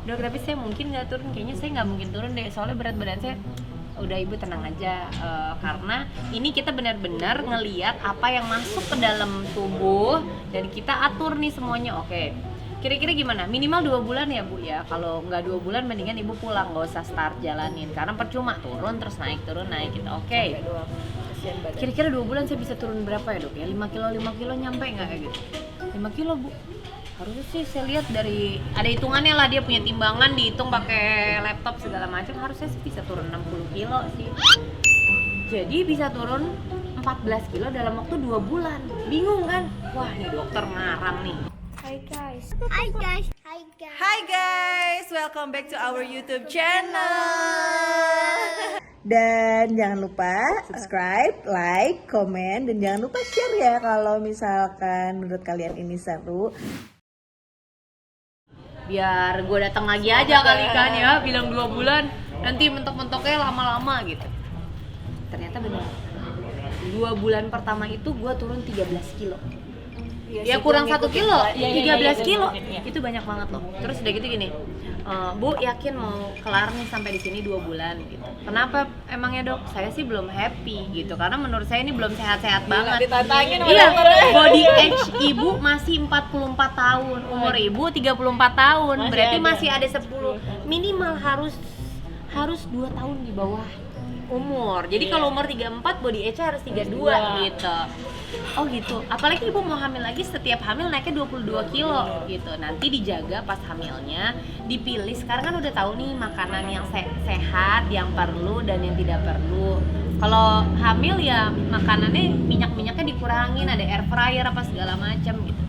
Dok tapi saya mungkin nggak turun, kayaknya saya nggak mungkin turun deh soalnya berat badan saya. Udah ibu tenang aja, karena ini kita benar-benar ngeliat apa yang masuk ke dalam tubuh dan kita atur nih semuanya. Oke, kira-kira gimana? Minimal 2 bulan ya bu ya. Kalau nggak 2 bulan mendingan ibu pulang, nggak usah start jalanin karena percuma turun terus naik turun naik gitu. Oke. Kira-kira 2 bulan saya bisa turun berapa ya dok ya? 5 kilo nyampe nggak kayak gitu? 5 kilo bu, harusnya sih saya lihat dari ada hitungannya lah, dia punya timbangan dihitung pakai laptop segala macam, harusnya sih bisa turun 60 kilo sih. Jadi bisa turun 14 kilo dalam waktu 2 bulan. Bingung kan? Wah, nih dokter ngarang nih. Hi guys. Hi guys, welcome back to our YouTube channel. Dan jangan lupa subscribe, like, komen, dan jangan lupa share ya kalau misalkan menurut kalian ini seru. Biar gue datang lagi aja kali kan ya, bilang 2 bulan, nanti mentok-mentoknya lama-lama gitu. Ternyata benar. 2 bulan pertama itu gue turun 13 kilo. Ya kurang 1 kilo, 13 kilo. Itu banyak banget loh. Terus udah gitu gini, Bu yakin mau kelar nih sampai di sini 2 bulan gitu. Kenapa emangnya dok? Saya sih belum happy gitu, karena menurut saya ini belum sehat-sehat banget. Ditantangin sama Iya, dokternya. body age ibu masih 44 tahun, umur ibu 34 tahun, berarti masih ada 10, minimal harus 2 tahun di bawah umur. Jadi kalau umur 34 body age harus 32 gitu. Oh gitu. Apalagi ibu mau hamil lagi, setiap hamil naiknya 22 kilo gitu. Nanti dijaga pas hamilnya, dipilih. Sekarang kan udah tahu nih makanan yang sehat, yang perlu dan yang tidak perlu. Kalau hamil ya makanannya minyak-minyaknya dikurangin, ada air fryer apa segala macam gitu.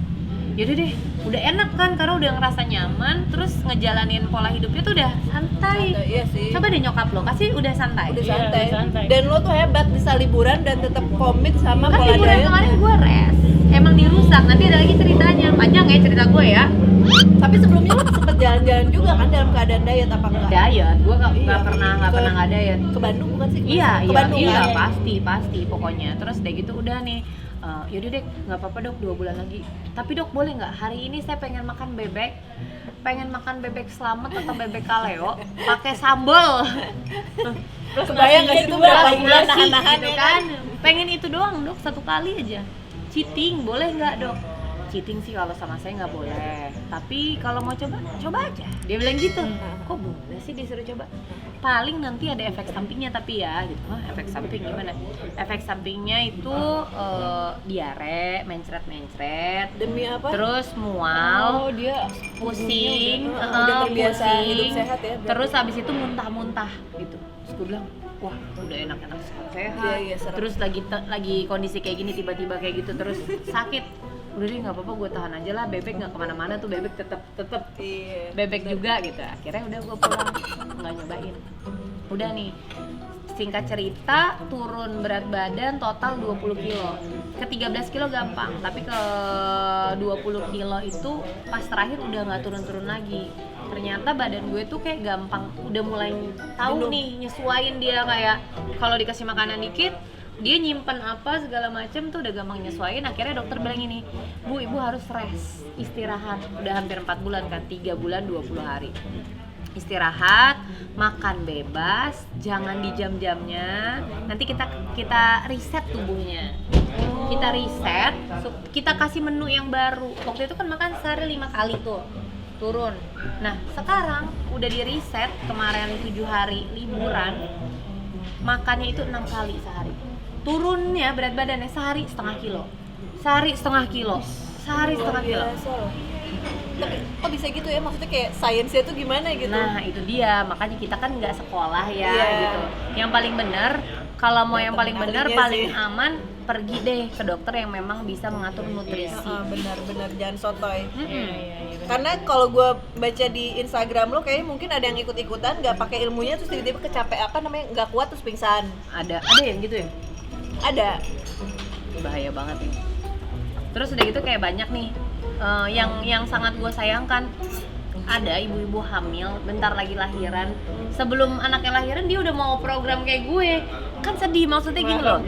Yaudah deh, udah enak kan karena udah ngerasa nyaman, terus ngejalanin pola hidupnya tuh udah santai. Iya sih. Coba deh nyokap lo, kasih udah santai. Udah santai. Dan lo tuh hebat bisa liburan dan tetap komit sama Kan pola liburan diet. kemarin gue rest, emang dirusak. Nanti ada lagi ceritanya, panjang ya cerita gue ya. Tapi sebelumnya lo sempet jalan-jalan juga kan dalam keadaan diet apa enggak? Diet, gue nggak Iya, pernah nggak diet. Ke Bandung bukan sih? Iya, Ke Bandung iya, kan? pasti pokoknya. Terus udah gitu udah nih, yaudah deh, nggak apa-apa dok, 2 bulan lagi. Tapi dok boleh nggak hari ini saya pengen makan bebek selamat atau bebek kaleo pakai sambal. Kebayang nggak sih tuh berapa bulan Nasi nahan-nahan gitu ya kan? Pengen itu doang dok, 1 kali aja. Cheating boleh nggak dok? Cheating sih kalau sama saya nggak boleh. Tapi kalau mau coba aja. Dia bilang gitu. Kok boleh sih disuruh coba? Paling nanti ada efek sampingnya tapi ya gitu. Hah, efek samping gimana? Efek sampingnya itu diare, mencret-mencret. Demi apa? Terus mual, dia pusing, udah terbiasa hidup sehat ya. berarti. Terus habis itu muntah-muntah gitu. Terus gue bilang, wah udah enak-enak sehat. Iya, serem. Terus lagi kondisi kayak gini tiba-tiba kayak gitu terus sakit. Udah deh nggak apa-apa, gue tahan aja lah, bebek nggak kemana-mana tuh, bebek tetep Iya. bebek juga gitu. Akhirnya udah gue pulang, nggak nyobain. Udah nih, singkat cerita turun berat badan total 20 kilo. Ke 13 kilo gampang, tapi ke 20 kilo itu pas terakhir udah nggak turun-turun lagi. Ternyata badan gue tuh kayak gampang, udah mulai tahu nih nyesuain dia, kayak kalau dikasih makanan dikit dia nyimpen apa segala macem tuh udah gampang nyesuaiin. Akhirnya dokter bilang ini, Bu, ibu harus rest, istirahat. Udah hampir 4 bulan kan, 3 bulan 20 hari istirahat, makan bebas, jangan di jam-jamnya. Nanti kita reset tubuhnya. Kita reset, kita kasih menu yang baru. Waktu itu kan makan sehari 5 kali tuh, turun. Nah sekarang udah di reset, kemarin 7 hari liburan, makannya itu 6 kali sehari. Turunnya berat badannya sehari setengah kilo. Biasa loh. Tapi kok bisa gitu ya, maksudnya kayak sainsnya tuh gimana gitu? Nah itu dia, makanya kita kan nggak sekolah ya Iya. gitu. Yang paling benar, kalau mau yang paling benar, ahlinya paling sih. aman, pergi deh ke dokter yang memang bisa mengatur nutrisi. Benar-benar jangan sotoy. Mm-mm. Karena kalau gue baca di Instagram lo kayaknya mungkin ada yang ikut-ikutan nggak pakai ilmunya terus tiba-tiba kecapek apa namanya nggak kuat terus pingsan. Ada yang gitu ya? Ada. Bahaya banget ini. Terus udah gitu kayak banyak nih yang sangat gue sayangkan, ada ibu-ibu hamil bentar lagi lahiran, sebelum anaknya lahiran dia udah mau program kayak gue. Kan sedih, maksudnya gini loh,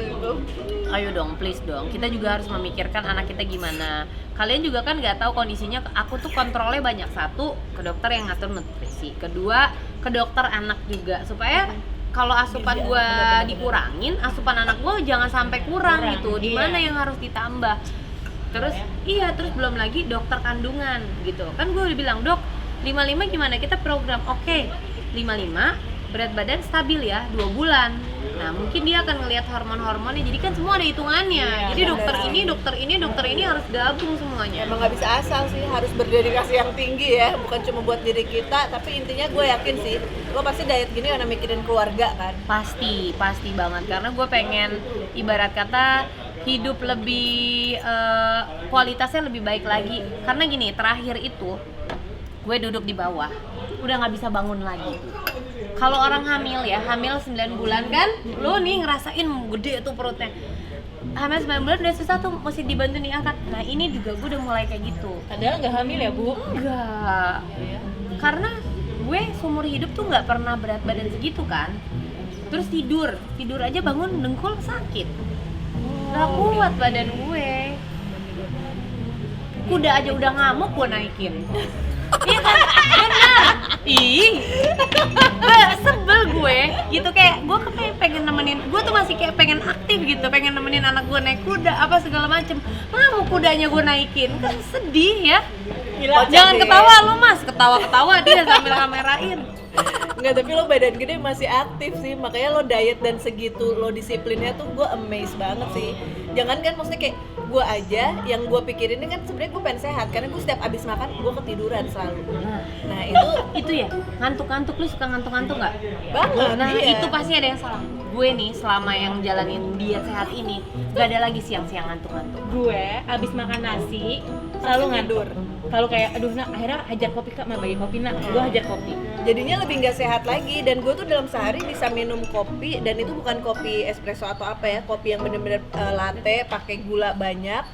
ayo dong please dong, kita juga harus memikirkan anak kita gimana. Kalian juga kan nggak tahu kondisinya. Aku tuh kontrolnya banyak, satu ke dokter yang ngatur nutrisi, nutrisi, kedua ke dokter anak juga supaya kalau asupan gue dikurangin, asupan anak gue jangan sampai kurang gitu. Di mana yang harus ditambah? Terus terus belum lagi dokter kandungan gitu. Kan gue udah bilang, "Dok, 55 gimana? Kita program." Oke, 55 berat badan stabil ya 2 bulan. Nah, mungkin dia akan ngelihat hormon-hormonnya. Jadi kan semua ada hitungannya. Jadi dokter ini harus gabung semuanya. Emang nggak bisa asal sih, harus berdedikasi yang tinggi ya, bukan cuma buat diri kita, tapi intinya gue yakin sih, lo pasti diet gini karena mikirin keluarga kan? Pasti banget, karena gue pengen ibarat kata hidup lebih kualitasnya lebih baik lagi. Karena gini, terakhir itu gue duduk di bawah, udah nggak bisa bangun lagi. Kalau orang hamil 9 bulan kan, lo nih ngerasain gede tuh perutnya. Hamil 9 bulan udah susah tuh, mesti dibantu diangkat. Nah ini juga gue udah mulai kayak gitu. Padahal nggak hamil ya, Bu? Enggak. Karena gue seumur hidup tuh nggak pernah berat badan segitu kan. Terus tidur aja bangun dengkul sakit. Gak kuat badan gue. Kuda aja udah ngamuk gue naikin. Iya kan? Benar. Sebel gue gitu, kayak gue pengen nemenin, gue tuh masih kayak pengen aktif gitu, pengen nemenin anak gue naik kuda apa segala macem. Ngamuk kudanya gue naikin, kan sedih ya. Gila, jangan ketawa lo mas, ketawa dia sambil kamerain. Enggak, tapi lo badan gede masih aktif sih, makanya lo diet dan segitu lo disiplinnya tuh gue amazed banget sih. Jangan kan, maksudnya kayak gue aja yang gue pikirin ini kan sebenarnya gue pengen sehat, karena gue setiap abis makan gue ketiduran selalu. Nah itu ya, ngantuk-ngantuk, lu suka ngantuk-ngantuk nggak? banget. Nah iya. itu pasti ada yang salah. Gue nih selama yang jalanin diet sehat ini gak ada lagi siang-siang ngantuk-ngantuk. Gue abis makan nasi selalu ngantuk. Kalau kayak aduh nak, akhirnya hajar kopi Kak, mau bagi kopi nak, gue hajar kopi. Jadinya lebih nggak sehat lagi, dan gue tuh dalam sehari bisa minum kopi, dan itu bukan kopi espresso atau apa ya, kopi yang bener-bener latte pakai gula banyak.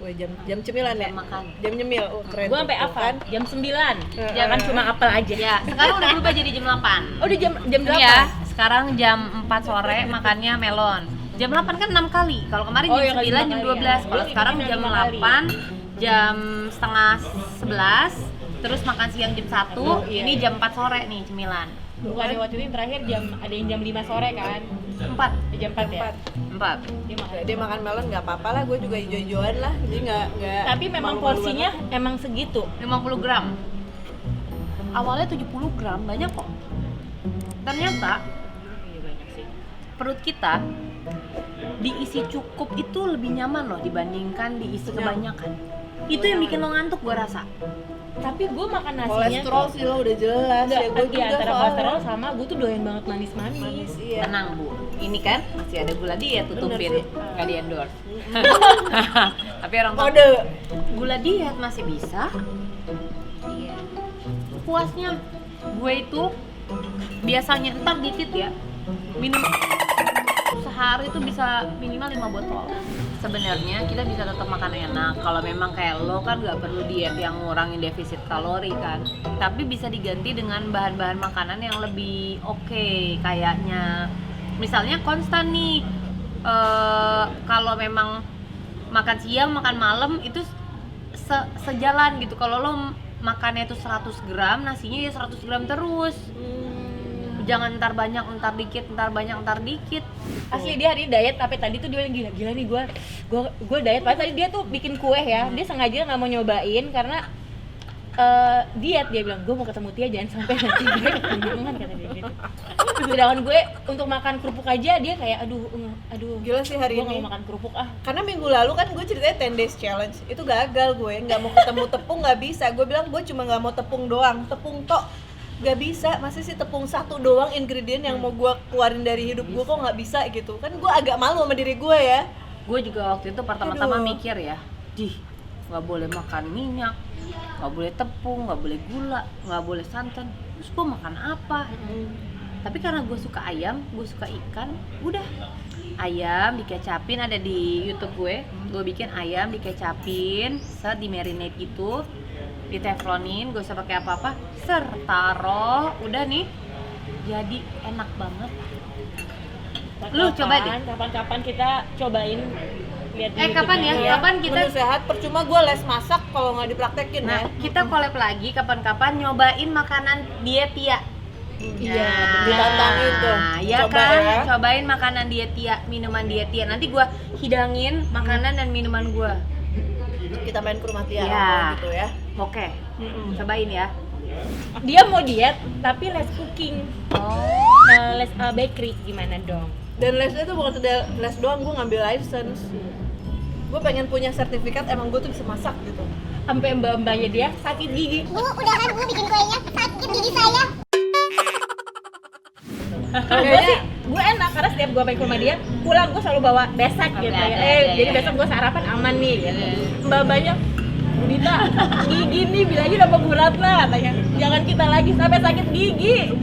Wah, jam cemilan ya? Jam makan. Jam nyemil, keren. Gue sampai tuh, apa? kan? Jam 9. Jangan cuma apel aja. Ya, sekarang udah berubah jadi jam 8. Oh, udah jam 8. Ya, sekarang jam 4 sore makannya melon. Jam 8 kan 6 kali. Kalau kemarin Oh, jam iya, 9, kali jam 5 kali 12. ya. Kalau sekarang Ini jam 5 kali. 8, jam setengah 11, terus makan siang jam 1. Iya, Ini iya. jam 4 sore nih cemilan. Bukan ada waktu itu yang terakhir ada yang jam 5 sore kan? 4. Jam 4 ya? 4. Dia makan. Dia makan melon nggak apa-apa lah, gue juga hijau-hijauan lah, jadi nggak. Tapi memang malu-malu porsinya emang segitu. 50 gram. Awalnya 70 gram, banyak kok. Ternyata Iya banyak sih. perut kita diisi cukup itu lebih nyaman loh dibandingkan diisi kebanyakan. Itu yang bikin lo ngantuk gue rasa. Tapi gue makan banget. nasinya Kolesterol sih lo udah jelas ya, gue juga antara soalnya. kolesterol sama gue tuh doyan banget manis-manis. Manis, iya. Tenang bu, ini kan masih ada gula diet, tutupin, Bener sih. nggak di endorse. Tapi orang tua, Kode. gula diet masih bisa. Iya. Puasnya gue itu biasanya entar dikit ya, minum sehari itu bisa minimal 5 botol. Sebenarnya kita bisa tetap makan enak kalau memang kayak lo kan nggak perlu diet yang ngurangin defisit kalori kan, tapi bisa diganti dengan bahan-bahan makanan yang lebih oke. Kayaknya misalnya konstan nih, kalau memang makan siang makan malam itu sejalan gitu. Kalau lo makannya itu 100 gram, nasinya ya 100 gram terus. Jangan ntar banyak, ntar dikit, ntar banyak, ntar dikit. Asli dia hari ini diet, tapi tadi tuh dia bilang gila nih gue diet. Padahal tadi dia tuh bikin kue ya, dia sengaja nggak mau nyobain karena diet. Dia bilang gue mau ketemu Tia, jangan sampai nanti gue kekenyangan, kata dia gitu. Sedangkan gue untuk makan kerupuk aja dia kayak aduh Gila sih hari gue nggak ini. mau makan kerupuk ah. Karena minggu lalu kan gue ceritanya 10 days challenge, itu gagal gue, nggak mau ketemu tepung, nggak bisa. Gue bilang gue cuma nggak mau tepung doang, tepung tok nggak bisa. Masih sih tepung satu doang ingredient yang mau gue keluarin dari hidup gue, kok nggak bisa gitu kan. Gue agak malu sama diri gue ya. Gue juga waktu itu pertama-tama Aduh. mikir ya, nggak boleh makan minyak, nggak boleh tepung, nggak boleh gula, nggak boleh santan. Terus gue makan apa? Tapi karena gue suka ayam, gue suka ikan, udah ayam dikecapin, ada di YouTube gue bikin ayam dikecapin, di marinate gitu, diteflonin, gue usah pakai apa-apa, taruh, udah nih, jadi enak banget. Lu coba deh. Kapan-kapan kita cobain lihat kapan ya? YouTube-nya. Kapan kita Menu sehat percuma gue les masak kalau nggak dipraktekin Nah, ya. kita collab lagi kapan-kapan nyobain makanan diet Tia. Iya, Ditantangin tuh. Ya Coba kan, ya. cobain makanan diet Tia, minuman diet Tia. Nanti gua hidangin makanan dan minuman gua. Kita main ke rumah Tia Iya. gitu ya. Oke. Cobain ya. dia mau diet tapi les cooking, Oh. les bakery, gimana dong? Dan lesnya tuh bukan sekedar les doang, gue ngambil license. Gue pengen punya sertifikat emang gue tuh bisa masak gitu. Sampai mbak-mbaknya dia sakit gigi. Bu, udahan bu bikin kuenya, sakit gigi saya. Gue enak karena setiap gue main ke rumah dia, pulang gue selalu bawa besek gitu ya. Jadi besok gue sarapan aman nih gitu. Mbak-mbaknya, Dita, gigi nih bilangnya udah mau gurat lah, katanya. Jangan kita lagi sampai sakit gigi.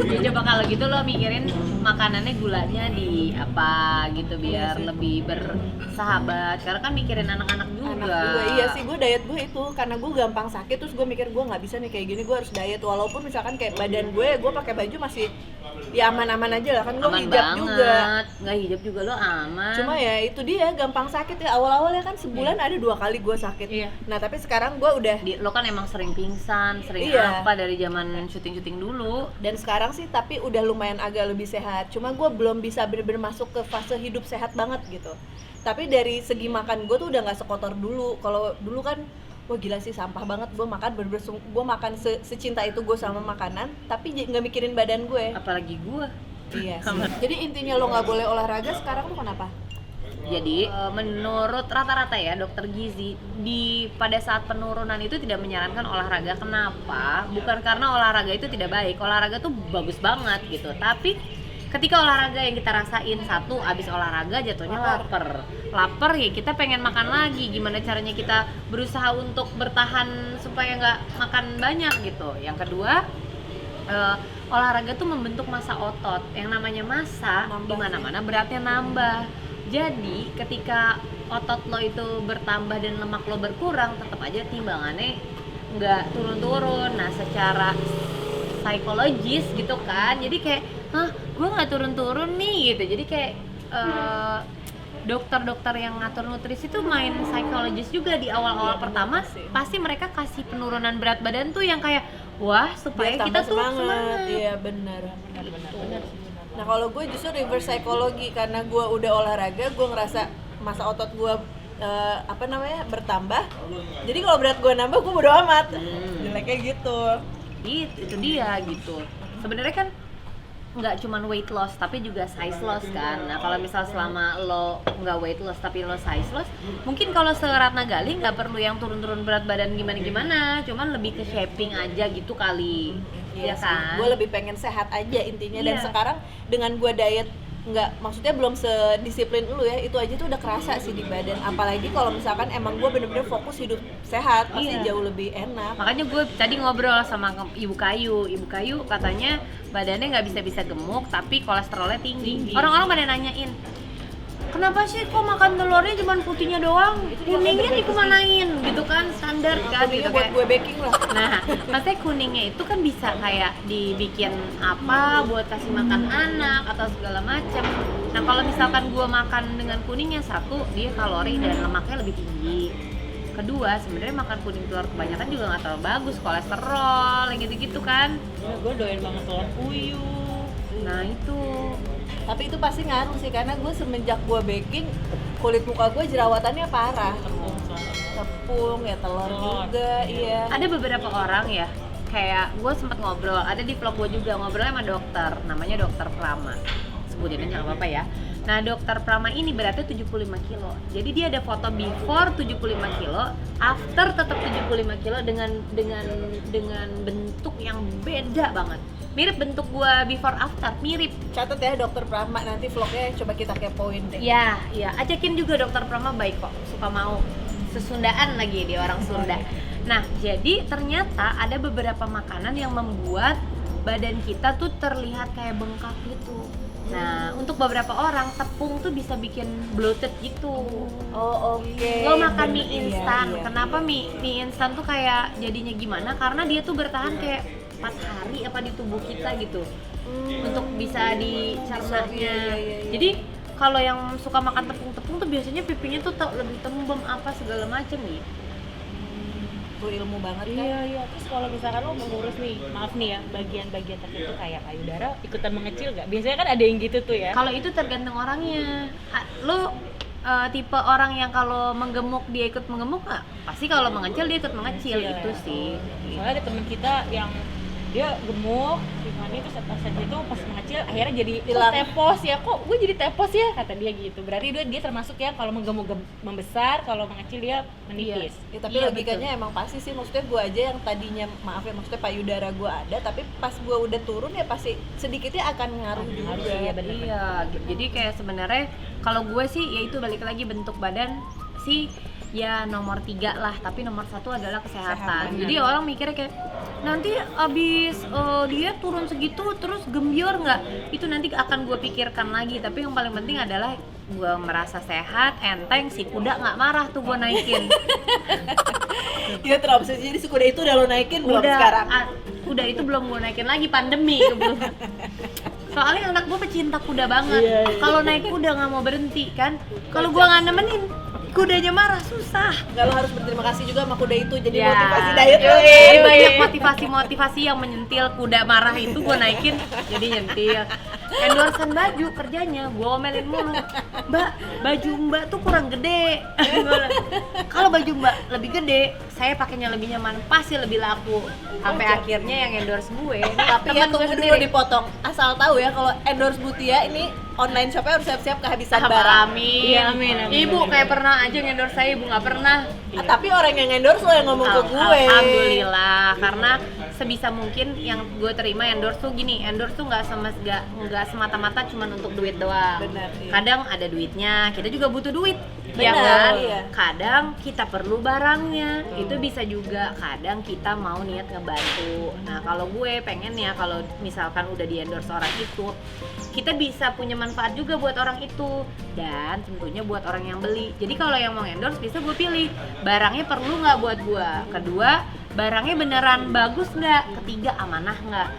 Ya, coba kalau gitu lo mikirin makanannya gulanya di apa gitu biar lebih bersahabat. Karena kan mikirin anak-anak juga. Anak gue, iya sih gue diet gue itu karena gue gampang sakit, terus gue mikir gue nggak bisa nih kayak gini, gue harus diet walaupun misalkan kayak badan gue pakai baju masih ya aman-aman aja lah, kan gue Aman hijab banget. juga. Nggak hijab juga lo aman. Cuma ya itu dia gampang sakit ya, awal-awalnya kan sebulan ada 2 kali gue sakit. Iya. Nah tapi sekarang gue udah Lo kan emang sering pingsan, sering Iya. apa dari zaman syuting-syuting dulu. dan sekarang sih tapi udah lumayan agak lebih sehat, cuma gue belum bisa bener-bener masuk ke fase hidup sehat banget gitu. Tapi dari segi makan gue tuh udah nggak sekotor dulu. Kalau dulu kan wah gila sih sampah banget, gue makan bener-bener gue makan secinta itu gue sama makanan tapi nggak mikirin badan gue. Apalagi gua. Iya sih. Jadi intinya lo nggak boleh olahraga sekarang tuh kenapa? Jadi menurut rata-rata ya dokter gizi pada saat penurunan itu tidak menyarankan olahraga. Kenapa? Bukan karena olahraga itu tidak baik. Olahraga tuh bagus banget gitu. Tapi ketika olahraga yang kita rasain, satu abis olahraga jatuhnya lapar ya kita pengen makan lagi. Gimana caranya kita berusaha untuk bertahan supaya nggak makan banyak gitu. Yang kedua, olahraga tuh membentuk massa otot. Yang namanya massa di mana-mana beratnya nambah. Jadi ketika otot lo itu bertambah dan lemak lo berkurang, tetap aja timbangannya nggak turun-turun. Nah secara psikologis gitu kan, jadi kayak gue nggak turun-turun nih gitu. Jadi kayak dokter-dokter yang ngatur nutrisi itu main psikologis juga di awal-awal pertama. Pasti mereka kasih penurunan berat badan tuh yang kayak wah supaya Biar kita tambah tuh semangat. Iya benar. Nah kalau gue justru reverse psikologi, karena gue udah olahraga, gue ngerasa massa otot gue bertambah. Jadi kalau berat gue nambah, gue bodo amat. Jeleknya gitu. Itu dia gitu. Sebenarnya kan nggak cuman weight loss tapi juga size loss kan. Nah kalau misal selama lo nggak weight loss tapi lo size loss, mungkin kalau Ratna Gali nggak perlu yang turun-turun berat badan gimana-gimana, cuman lebih ke shaping aja gitu kali. Iya Ya sih. kan? Gue lebih pengen sehat aja intinya. Dan Iya. sekarang dengan gue diet maksudnya belum sedisiplin lu ya, itu aja tuh udah kerasa sih di badan. Apalagi kalau misalkan emang gue bener-bener fokus hidup sehat, pasti Iya. jauh lebih enak. Makanya gue tadi ngobrol sama Ibu Kayu katanya badannya nggak bisa gemuk tapi kolesterolnya tinggi. Orang-orang pada nanyain, kenapa sih kok makan telurnya cuma putihnya doang, kuningnya dikemanain gitu kan, standar kan Kuningnya gitu buat kayak. gue baking lah. Nah, maksudnya kuningnya itu kan bisa kayak dibikin apa buat kasih makan anak atau segala macam. Nah, kalau misalkan gue makan dengan kuningnya, satu dia kalori dan lemaknya lebih tinggi. Kedua, sebenarnya makan kuning telur kebanyakan juga nggak terlalu bagus, kolesterol, yang gitu-gitu kan. Gue doyan banget telur puyuh. Nah itu. Tapi itu pasti ngaruh sih, karena gue semenjak gue baking, kulit muka gue jerawatannya parah. Tepung ya, telur juga, iya. Ada beberapa orang ya, kayak gue sempet ngobrol, ada di vlog gue juga ngobrol sama dokter, namanya dokter Prama. Sebutin aja nggak apa-apa ya. Nah dokter Prama ini beratnya 75 kilo. Jadi dia ada foto before 75 kilo, after tetap 75 kilo dengan bentuk yang beda banget. Mirip bentuk gua before after, mirip. Catat ya dokter Prama, nanti vlognya coba kita kepoin deh. Ya, ajakin juga dokter Prama, baik kok, suka mau. Sesundaan lagi dia orang Sunda. Nah, jadi ternyata ada beberapa makanan yang membuat badan kita tuh terlihat kayak bengkak gitu. Nah, untuk beberapa orang tepung tuh bisa bikin bloated gitu. Oh oke. Lo makan mie Iya, instan, iya. kenapa mie instan tuh kayak jadinya gimana? Karena dia tuh bertahan kayak 4 hari apa di tubuh kita gitu. Untuk bisa dicernanya. Iya. Jadi kalau yang suka makan tepung-tepung tuh biasanya pipinya tuh lebih tembem apa segala macem gitu. Tuh ilmu banget kan. Iya. Terus kalau misalkan lo mengurus nih, maaf nih ya, bagian-bagian tertentu kayak payudara ikutan mengecil nggak? Biasanya kan ada yang gitu tuh ya. Kalau itu tergantung orangnya. Lo tipe orang yang kalau menggemuk dia ikut menggemuk nggak? Pasti kalau mengecil dia ikut mengecil Iya, itu ya. sih. Soalnya ada temen kita yang dia gemuk, gimana itu pas itu pas mengecil akhirnya jadi Hilang. tepos ya, kok gue jadi tepos ya, kata dia gitu. Berarti dia termasuk ya kalau menggemuk membesar, kalau mengecil dia menipis. Ya, tapi Iya, logikanya emang pasti sih, maksudnya gue aja yang tadinya maaf ya, maksudnya payudara gue ada, tapi pas gue udah turun ya pasti sedikitnya akan ngaruh juga. Iya, bener. Iya, jadi kayak sebenarnya kalau gue sih ya itu balik lagi bentuk badan sih ya nomor 3 lah, tapi nomor 1 adalah kesehatan. Jadi orang mikirnya kayak nanti abis dia turun segitu terus gembior nggak? Itu nanti akan gue pikirkan lagi. Tapi yang paling penting adalah gue merasa sehat, enteng, si kuda nggak marah tuh gue naikin. Dia terobsesi, jadi si kuda itu udah lo naikin belum sekarang? Udah itu belum gue naikin lagi, pandemi belum. Soalnya anak gue pecinta kuda banget. Kalau naik kuda nggak mau berhenti kan. Kalau gue nggak nemenin, kudanya marah, susah. Nggak, lo harus berterima kasih juga sama kuda itu, jadi Ya, motivasi diet lo yoi, kan. banyak motivasi yang menyentil kuda marah itu gue naikin jadi nyentil. Endorsean baju kerjanya gue omelin mulu, Mbak, baju Mbak tuh kurang gede. Kalau baju Mbak lebih gede, saya pakainya lebih nyaman, pasti lebih laku. Sampai akhirnya yang endorse gue Tapi ya temen gue tunggu dulu sendiri. dipotong. Asal tahu ya kalau endorse Butia ini online shopnya harus siap-siap kehabisan Apa, barang. amin. Iya, amin. Ibu kayak pernah aja endorse saya, ibu nggak pernah. Tapi orang yang endorse lo yang ngomong ke gue. Alhamdulillah, karena sebisa mungkin yang gue terima endorse tuh gini, endorse tuh nggak semata-mata cuma untuk duit doang. Benar, iya. Kadang ada duitnya, kita juga butuh duit, Benar, ya kan? iya. Kadang kita perlu barangnya, itu bisa juga. Kadang kita mau niat ngebantu. Nah kalau gue pengen ya, kalau misalkan udah di endorse orang itu, kita bisa punya manfaat juga buat orang itu, dan tentunya buat orang yang beli. Jadi kalau yang mau endorse bisa gue pilih barangnya perlu nggak buat gue. Kedua, barangnya beneran bagus nggak. Ketiga, amanah nggak.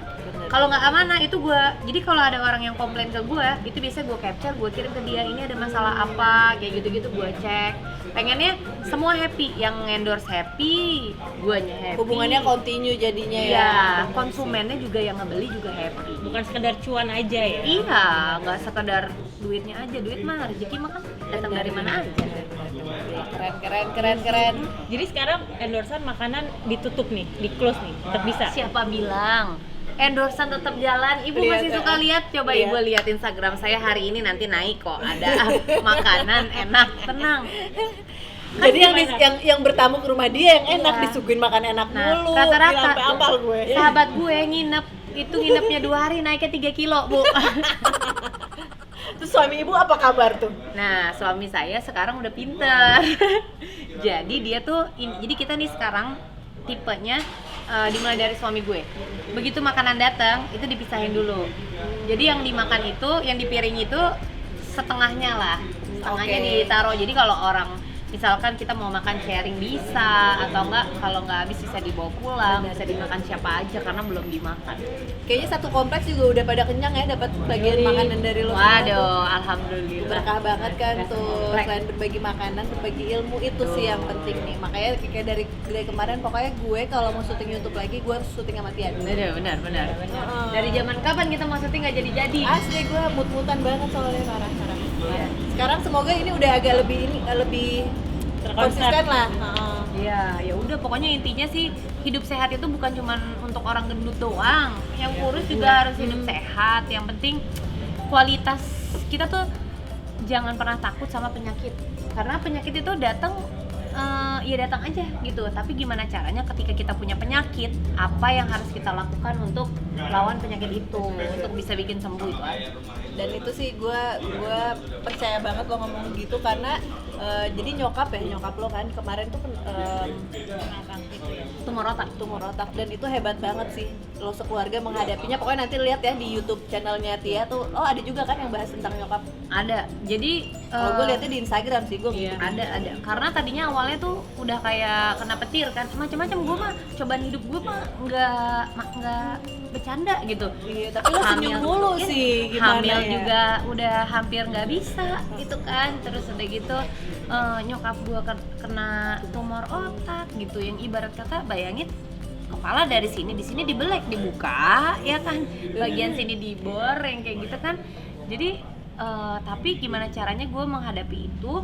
Kalau nggak amanah itu gue, jadi kalau ada orang yang komplain ke gue, itu bisa gue capture, gue kirim ke dia, ini ada masalah apa, kayak gitu-gitu gue cek. Pengennya semua happy, yang endorse happy, guanya happy. Hubungannya continue jadinya ya. Iya, konsumennya juga yang ngebeli juga happy. Bukan sekedar cuan aja ya. Iya, nggak sekedar duitnya aja, duit mah rezeki mah kan datang dari mana aja. Keren. Jadi sekarang endorsean makanan ditutup nih, di close nih, tetap bisa. Siapa bilang? Endorsean tetap jalan. Ibu Lihat, masih suka lihat, coba iya. Ibu lihat Instagram saya hari ini, nanti naik kok, ada makanan enak, tenang. Jadi yang bertamu ke rumah dia yang enak, Iya. disuguhin makan enak Nah, mulu. rata-rata Sampai apal gue. sahabat gue nginepnya 2 hari naiknya 3 kilo, Bu. Terus suami ibu apa kabar tuh? Nah, suami saya sekarang udah pinter. Jadi dia tuh, jadi kita nih sekarang tipenya dimulai dari suami gue. Begitu makanan datang, itu dipisahin dulu. Jadi yang dimakan itu, yang di piring itu setengahnya lah. Setengahnya Oke. ditaruh. Jadi kalau orang misalkan kita mau makan sharing bisa, atau enggak kalau nggak habis bisa dibawa pulang, bisa dimakan siapa aja karena belum dimakan. Kayaknya satu kompleks juga udah pada kenyang ya, dapat bagian makanan dari lo semua tuh. Waduh, alhamdulillah. Berkah banget kan tuh, Kompleks. selain berbagi makanan, berbagi ilmu itu sih yang penting nih. Makanya kayak dari kemarin, pokoknya gue kalau mau syuting YouTube lagi, gue harus syuting sama Tia dulu. Benar. Heeh. Dari zaman kapan kita mau syuting nggak jadi-jadi? Asli gue mut-mutan banget soalnya parah. Iya. Sekarang semoga ini udah agak lebih konsisten lah. Heeh. Iya, ya udah pokoknya intinya sih hidup sehat itu bukan cuma untuk orang gendut doang. Yang kurus juga harus hidup sehat. Yang penting kualitas kita tuh jangan pernah takut sama penyakit. Karena penyakit itu datang ya datang aja gitu. Tapi gimana caranya ketika kita punya penyakit, apa yang harus kita lakukan untuk lawan penyakit itu, untuk bisa bikin sembuh itu aja. Dan itu sih gue percaya banget lo ngomong gitu karena jadi nyokap lo kan kemarin tuh tumor otak dan itu hebat banget sih lo sekeluarga menghadapinya. Pokoknya nanti lihat ya di YouTube channelnya Tia tuh, ada juga kan yang bahas tentang nyokap. Ada. Jadi Kalau gue lihatnya di Instagram sih, gue iya, ada. Karena tadinya awalnya awalnya tuh udah kayak kena petir kan, macam-macam. Gue mah cobaan hidup gue mah nggak bercanda gitu. Iya, tapi lo senyum mulu ya, sih, gimana hamil ya? juga udah hampir nggak bisa gitu kan. Terus udah gitu nyokap gue kena tumor otak gitu, yang ibarat kata bayangin kepala dari sini, di sini dibelek, dibuka ya kan, bagian sini dibor yang kayak gitu kan. Jadi tapi gimana caranya gue menghadapi itu,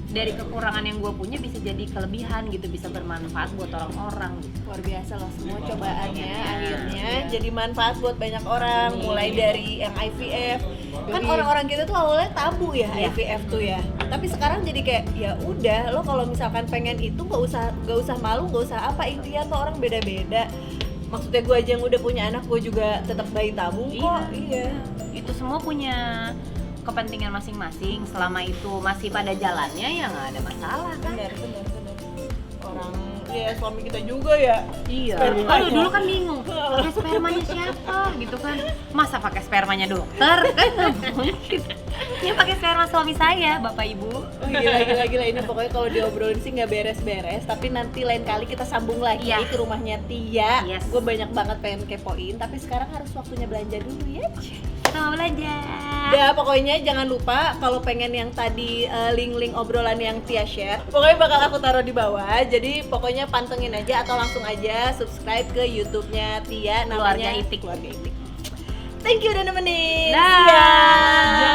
dari kekurangan yang gue punya bisa jadi kelebihan gitu, bisa bermanfaat buat orang-orang gitu. Luar biasa loh semua cobaannya akhirnya jadi manfaat buat banyak orang, mulai dari yang IVF kan orang-orang kita tuh awalnya tabu ya IVF tuh ya, tapi sekarang jadi kayak ya udah lo kalau misalkan pengen itu nggak usah malu, nggak usah apa, intinya tuh orang beda-beda. Maksudnya gue aja yang udah punya anak, gue juga tetap bayi tabung kok. Iya. Itu semua punya kepentingan masing-masing, selama itu masih pada jalannya ya nggak ada masalah kan. Benar. Orang ya suami kita juga ya. Iya. Spermanya. Aduh, dulu kan bingung, pakai spermanya siapa gitu kan. Masa pakai spermanya dokter? Kan nggak mungkin. Ya pakai sperma suami saya, Bapak Ibu. Gila ini pokoknya kalau diobrolin sih nggak beres-beres, tapi nanti lain kali kita sambung lagi Iya. ke rumahnya Tia. Yes. Gue banyak banget pengen kepoin, tapi sekarang harus waktunya belanja dulu ya. Kita mau belajar. Ya pokoknya jangan lupa kalau pengen yang tadi link-link obrolan yang Tia share, pokoknya bakal aku taruh di bawah. Jadi pokoknya pantengin aja atau langsung aja subscribe ke YouTube-nya Tia, namanya Keluarga Itik. Keluarga Itik. Thank you udah nemenin. Dah. See ya.